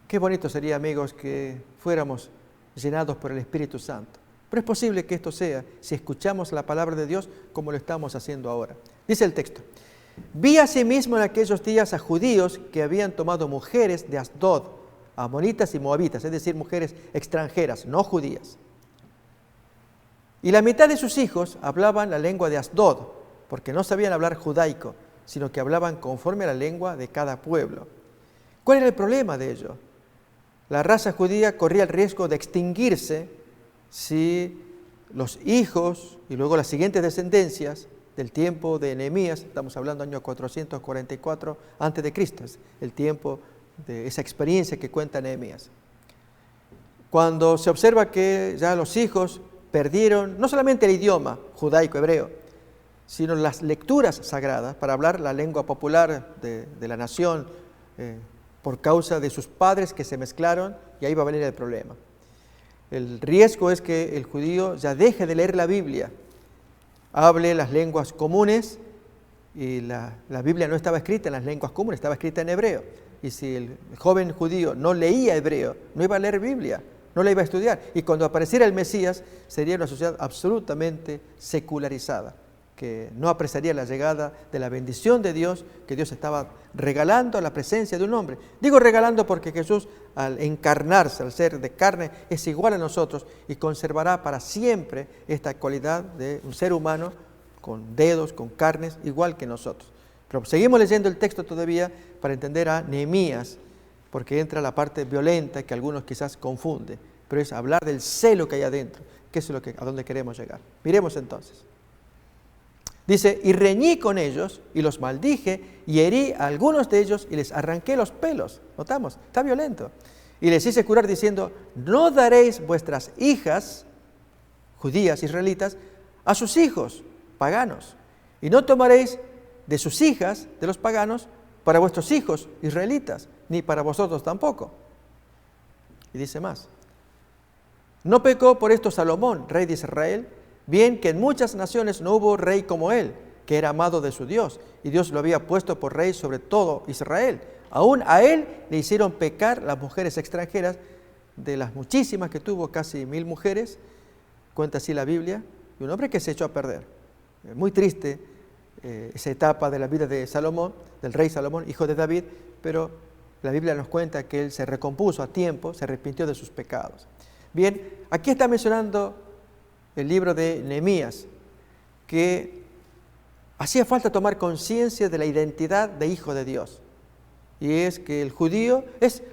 Qué bonito sería, amigos, que fuéramos llenados por el Espíritu Santo. Pero es posible que esto sea si escuchamos la palabra de Dios como lo estamos haciendo ahora. Dice el texto: vi asimismo en aquellos días a judíos que habían tomado mujeres de Asdod, amonitas y moabitas, es decir, mujeres extranjeras, no judías. Y la mitad de sus hijos hablaban la lengua de Asdod, porque no sabían hablar judaico, sino que hablaban conforme a la lengua de cada pueblo. ¿Cuál era el problema de ello? La raza judía corría el riesgo de extinguirse si los hijos y luego las siguientes descendencias del tiempo de Nehemías, estamos hablando del año 444 a.C., es el tiempo de esa experiencia que cuenta Nehemías. Cuando se observa que ya los hijos perdieron no solamente el idioma judaico hebreo, sino las lecturas sagradas para hablar la lengua popular de la nación, por causa de sus padres que se mezclaron, y ahí va a venir el problema. El riesgo es que el judío ya deje de leer la Biblia, hable las lenguas comunes, y la Biblia no estaba escrita en las lenguas comunes, estaba escrita en hebreo. Y si el joven judío no leía hebreo, no iba a leer Biblia, no la iba a estudiar. Y cuando apareciera el Mesías, sería una sociedad absolutamente secularizada, que no apreciaría la llegada de la bendición de Dios que Dios estaba regalando a la presencia de un hombre. Digo regalando porque Jesús, al encarnarse, al ser de carne, es igual a nosotros y conservará para siempre esta cualidad de un ser humano con dedos, con carnes, igual que nosotros. Pero seguimos leyendo el texto todavía para entender a Nehemías, porque entra la parte violenta que algunos quizás confunden, pero es hablar del celo que hay adentro, que es a donde queremos llegar. Miremos entonces. Dice: y reñí con ellos y los maldije y herí a algunos de ellos y les arranqué los pelos. Notamos, está violento. Y les hice jurar diciendo: no daréis vuestras hijas, judías, israelitas, a sus hijos, paganos. Y no tomaréis de sus hijas, de los paganos, para vuestros hijos, israelitas, ni para vosotros tampoco. Y dice más: no pecó por esto Salomón, rey de Israel, bien que en muchas naciones no hubo rey como él, que era amado de su Dios, y Dios lo había puesto por rey sobre todo Israel. Aún a él le hicieron pecar las mujeres extranjeras, de las muchísimas que tuvo, casi 1000 mujeres, cuenta así la Biblia, y un hombre que se echó a perder. Muy triste esa etapa de la vida de Salomón, del rey Salomón, hijo de David, pero la Biblia nos cuenta que él se recompuso a tiempo, se arrepintió de sus pecados. Bien, aquí está mencionando el libro de Nehemías, que hacía falta tomar conciencia de la identidad de hijo de Dios. Y es que el judío,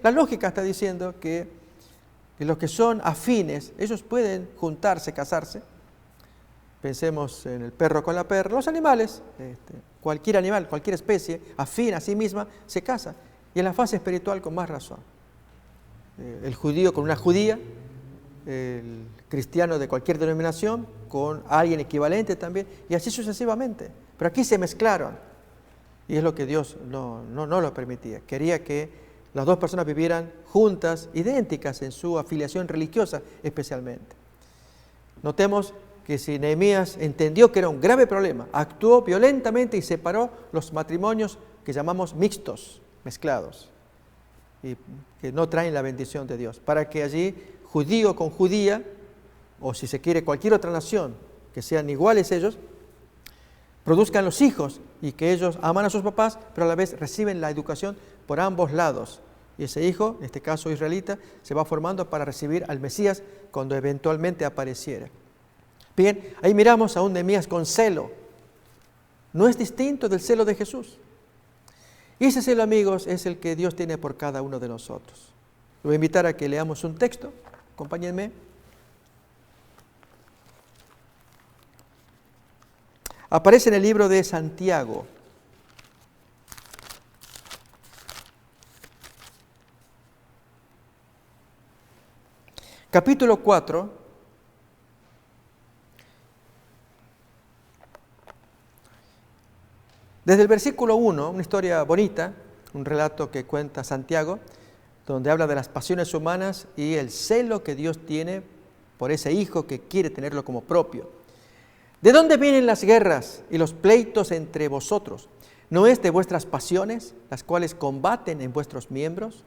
la lógica está diciendo que los que son afines, ellos pueden juntarse, casarse. Pensemos en el perro con la perra, los animales, cualquier animal, cualquier especie afín a sí misma se casa. Y en la fase espiritual con más razón. El judío con una judía, el cristiano de cualquier denominación con alguien equivalente también, y así sucesivamente. Pero aquí se mezclaron, y es lo que Dios no lo permitía. Quería que las dos personas vivieran juntas, idénticas en su afiliación religiosa especialmente. Notemos que si Nehemías entendió que era un grave problema, actuó violentamente y separó los matrimonios que llamamos mixtos, mezclados, y que no traen la bendición de Dios, para que allí judío con judía, o si se quiere cualquier otra nación, que sean iguales ellos, produzcan los hijos y que ellos aman a sus papás, pero a la vez reciben la educación por ambos lados. Y ese hijo, en este caso israelita, se va formando para recibir al Mesías cuando eventualmente apareciera. Bien, ahí miramos a un Nehemías con celo. No es distinto del celo de Jesús. Y ese celo, amigos, es el que Dios tiene por cada uno de nosotros. Lo voy a invitar a que leamos un texto. Acompáñenme. Aparece en el libro de Santiago. Capítulo 4, desde el versículo 1, una historia bonita, un relato que cuenta Santiago, donde habla de las pasiones humanas y el celo que Dios tiene por ese hijo que quiere tenerlo como propio. ¿De dónde vienen las guerras y los pleitos entre vosotros? ¿No es de vuestras pasiones, las cuales combaten en vuestros miembros?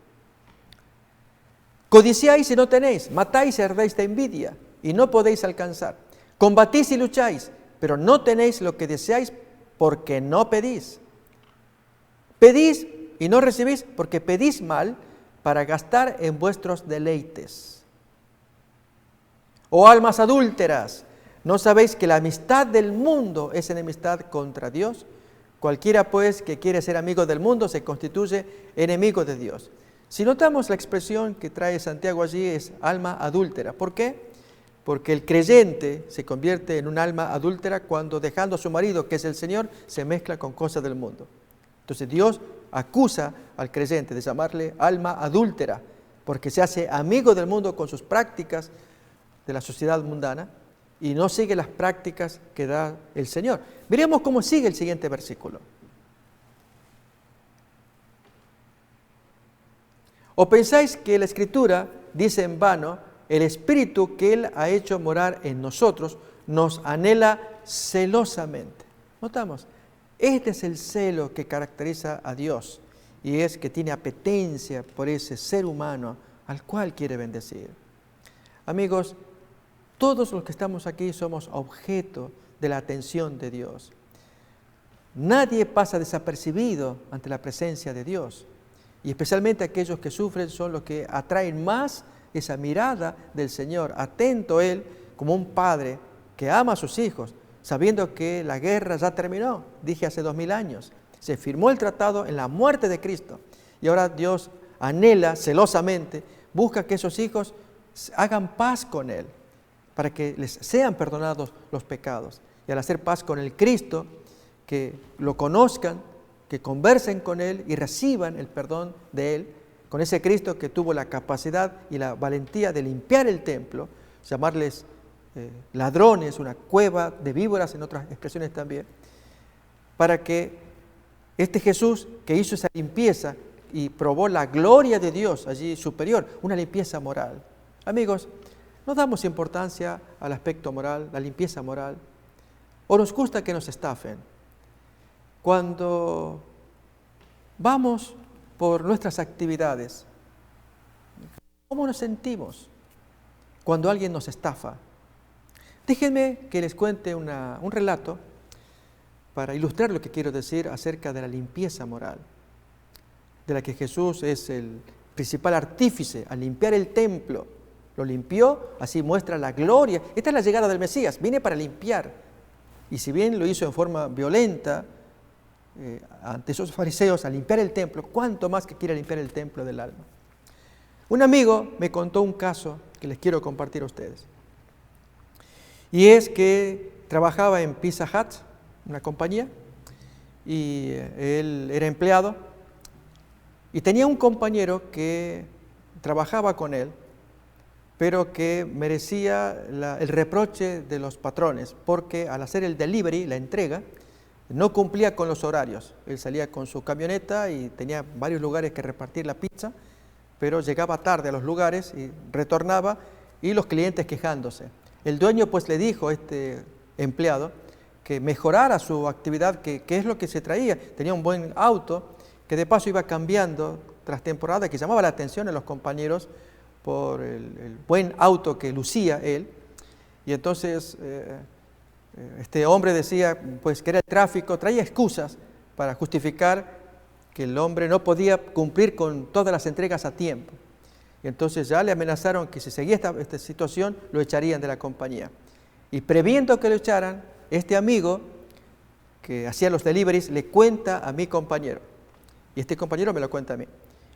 Codiciáis y no tenéis, matáis y ardéis de envidia y no podéis alcanzar. Combatís y lucháis, pero no tenéis lo que deseáis porque no pedís. Pedís y no recibís porque pedís mal para gastar en vuestros deleites. Oh almas adúlteras, ¿no sabéis que la amistad del mundo es enemistad contra Dios? Cualquiera pues que quiere ser amigo del mundo se constituye enemigo de Dios. Si notamos la expresión que trae Santiago allí es alma adúltera. ¿Por qué? Porque el creyente se convierte en un alma adúltera cuando dejando a su marido, que es el Señor, se mezcla con cosas del mundo. Entonces Dios acusa al creyente de llamarle alma adúltera, porque se hace amigo del mundo con sus prácticas de la sociedad mundana y no sigue las prácticas que da el Señor. Miremos cómo sigue el siguiente versículo. ¿O pensáis que la Escritura dice en vano, el Espíritu que Él ha hecho morar en nosotros nos anhela celosamente? Notamos, este es el celo que caracteriza a Dios y es que tiene apetencia por ese ser humano al cual quiere bendecir. Amigos, todos los que estamos aquí somos objeto de la atención de Dios. Nadie pasa desapercibido ante la presencia de Dios. Y especialmente aquellos que sufren son los que atraen más esa mirada del Señor, atento Él como un padre que ama a sus hijos, sabiendo que la guerra ya terminó, dije hace 2000 años. Se firmó el tratado en la muerte de Cristo y ahora Dios anhela celosamente, busca que esos hijos hagan paz con Él, para que les sean perdonados los pecados. Y al hacer paz con el Cristo, que lo conozcan, que conversen con Él y reciban el perdón de Él, con ese Cristo que tuvo la capacidad y la valentía de limpiar el templo, llamarles ladrones, una cueva de víboras en otras expresiones también, para que este Jesús que hizo esa limpieza y probó la gloria de Dios allí superior, una limpieza moral. Amigos, no damos importancia al aspecto moral, la limpieza moral, o nos gusta que nos estafen. Cuando vamos por nuestras actividades, ¿cómo nos sentimos cuando alguien nos estafa? Déjenme que les cuente un relato para ilustrar lo que quiero decir acerca de la limpieza moral, de la que Jesús es el principal artífice al limpiar el templo. Lo limpió, así muestra la gloria. Esta es la llegada del Mesías, viene para limpiar. Y si bien lo hizo en forma violenta, ante esos fariseos a limpiar el templo, cuánto más que quiere limpiar el templo del alma. Un amigo me contó un caso que les quiero compartir a ustedes. Y es que trabajaba en Pizza Hut, una compañía, y él era empleado, y tenía un compañero que trabajaba con él, pero que merecía el reproche de los patrones, porque al hacer el delivery, la entrega, no cumplía con los horarios. Él salía con su camioneta y tenía varios lugares que repartir la pizza, pero llegaba tarde a los lugares y retornaba y los clientes quejándose. El dueño pues le dijo a este empleado que mejorara su actividad, que es lo que se traía. Tenía un buen auto, que de paso iba cambiando tras temporada, que llamaba la atención a los compañeros por el buen auto que lucía él. Y entonces este hombre decía pues que era el tráfico, traía excusas para justificar que el hombre no podía cumplir con todas las entregas a tiempo. Y entonces ya le amenazaron que si seguía esta situación lo echarían de la compañía. Y previendo que lo echaran, este amigo que hacía los deliveries le cuenta a mi compañero. Y este compañero me lo cuenta a mí.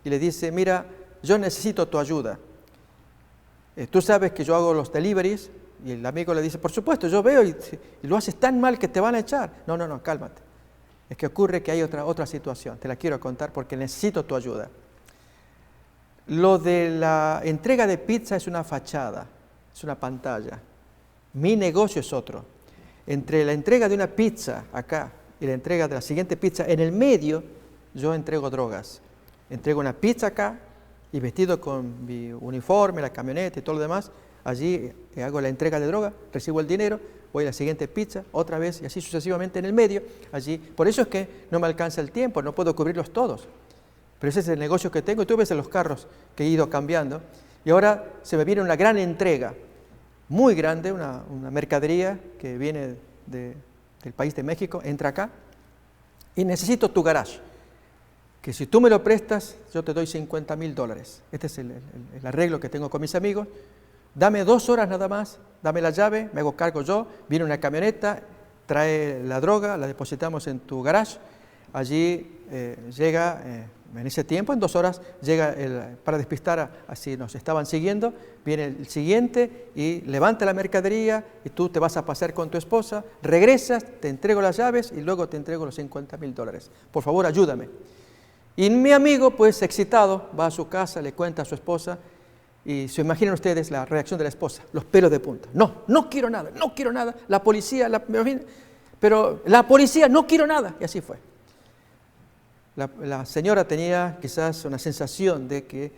Y le dice, mira, yo necesito tu ayuda. Tú sabes que yo hago los deliveries. Y el amigo le dice, por supuesto, yo veo y lo haces tan mal que te van a echar. No, cálmate. Es que ocurre que hay otra situación. Te la quiero contar porque necesito tu ayuda. Lo de la entrega de pizza es una fachada, es una pantalla. Mi negocio es otro. Entre la entrega de una pizza acá y la entrega de la siguiente pizza, en el medio yo entrego drogas. Entrego una pizza acá y vestido con mi uniforme, la camioneta y todo lo demás, allí hago la entrega de droga, recibo el dinero, voy a la siguiente pizza, otra vez y así sucesivamente en el medio, allí. Por eso es que no me alcanza el tiempo, no puedo cubrirlos todos. Pero ese es el negocio que tengo y tú ves en los carros que he ido cambiando. Y ahora se me viene una gran entrega, muy grande, una mercadería que viene del país de México, entra acá y necesito tu garage. Que si tú me lo prestas, yo te doy $50,000. Este es el arreglo que tengo con mis amigos. Dame 2 horas nada más, dame la llave, me hago cargo yo, viene una camioneta, trae la droga, la depositamos en tu garage. Allí llega, en ese tiempo, en 2 horas, llega para despistar así nos estaban siguiendo, viene el siguiente y levanta la mercadería y tú te vas a pasear con tu esposa, regresas, te entrego las llaves y luego te entrego los $50,000. Por favor, ayúdame. Y mi amigo, pues excitado, va a su casa, le cuenta a su esposa y se imaginan ustedes la reacción de la esposa, los pelos de punta. No quiero nada, la policía, pero la policía, no quiero nada. Y así fue. La señora tenía quizás una sensación de que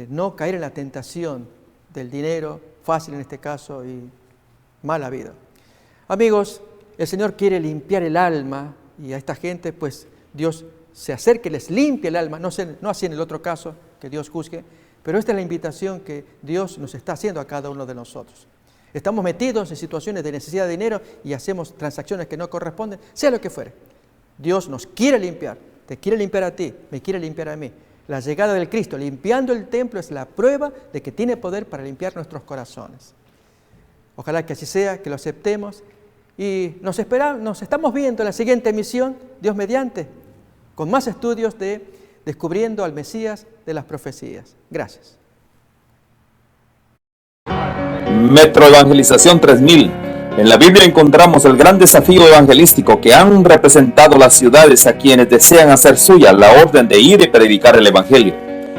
no caer en la tentación del dinero, fácil en este caso, y mala vida. Amigos, el Señor quiere limpiar el alma y a esta gente, pues Dios se acerque, les limpie el alma, no así en el otro caso, que Dios juzgue, pero esta es la invitación que Dios nos está haciendo a cada uno de nosotros. Estamos metidos en situaciones de necesidad de dinero y hacemos transacciones que no corresponden, sea lo que fuere. Dios nos quiere limpiar, te quiere limpiar a ti, me quiere limpiar a mí. La llegada del Cristo limpiando el templo es la prueba de que tiene poder para limpiar nuestros corazones. Ojalá que así sea, que lo aceptemos y nos estamos viendo en la siguiente emisión, Dios mediante, con más estudios de Descubriendo al Mesías de las Profecías. Gracias. Metro Evangelización 3000. En la Biblia encontramos el gran desafío evangelístico que han representado las ciudades a quienes desean hacer suya la orden de ir y predicar el Evangelio.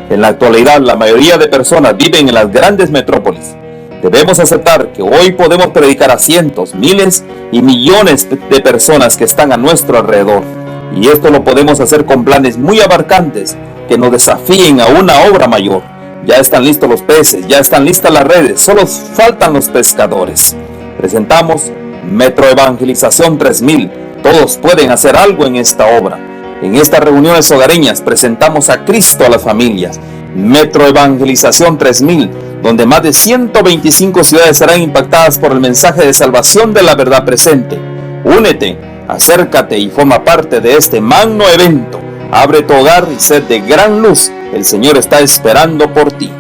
En la actualidad, la mayoría de personas viven en las grandes metrópolis. Debemos aceptar que hoy podemos predicar a cientos, miles y millones de personas que están a nuestro alrededor. Y esto lo podemos hacer con planes muy abarcantes que nos desafíen a una obra mayor. Ya están listos los peces, ya están listas las redes, solo faltan los pescadores. Presentamos Metro Evangelización 3000. Todos pueden hacer algo en esta obra. En estas reuniones hogareñas presentamos a Cristo a las familias. Metro Evangelización 3000, donde más de 125 ciudades serán impactadas por el mensaje de salvación de la verdad presente. Únete, acércate y forma parte de este magno evento. Abre tu hogar y sed de gran luz. El Señor está esperando por ti.